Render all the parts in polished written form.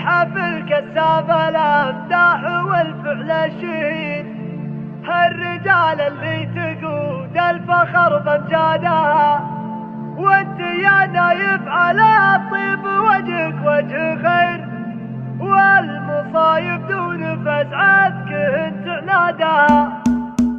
حفل كساب الامداح والفعل الشهيد، هالرجال اللي تقود الفخر بامجادها، وانت يا نايف على الطيب وجهك وجه خير، والمصايب دون فزعتك انت عنادها.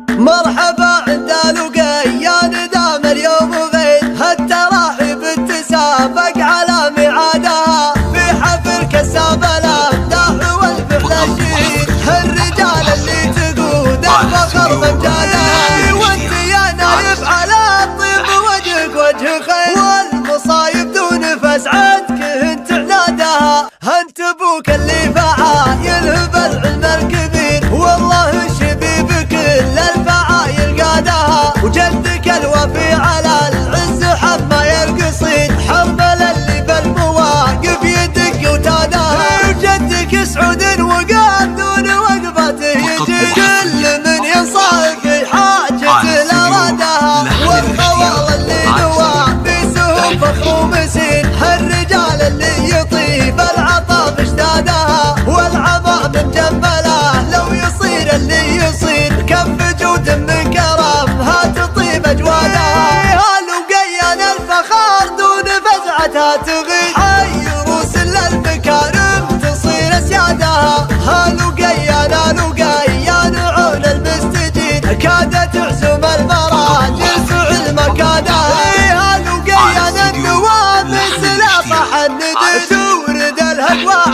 مرحبا عند لقيان دام اليوم غيد، هالتراحيب تسابق على ميعادها، في حفل كساب الامداح والفعل الشهيد، هالرجال اللي تقود الفخر بامجادها، وانت يا نايف على الطيب وجهك وجه خير، والمصايب دون فزعتك انت عنادها. انت ابوك اللي فعايله بالعلم الكبير، والله شبيب كل الفعايل قادها، وجدك الوفي على العز حما يرقصين، حرمل اللي بالمواقف يدق وتادها، وجدك سعود وقام دون وقفته يجي، كل من ينصاف حاجة لرادها، والخوال اللي نوى بسهم فخر ومسين، هالرجال اللي يطيب العطاء باشتادها، والعطاء من جنبله لو يصير اللي يصير، كف جود من كرمها تطيب اجوادها، هالوقيان الفخار دون فزعتها تغيب، حي روس للمكارم تصير اسيادها، هالوقيان عون المستجيد، كادت تعزم المراجل سعل مكانها، هالوقيان النواب سلاطح الندد، تورد الهجوة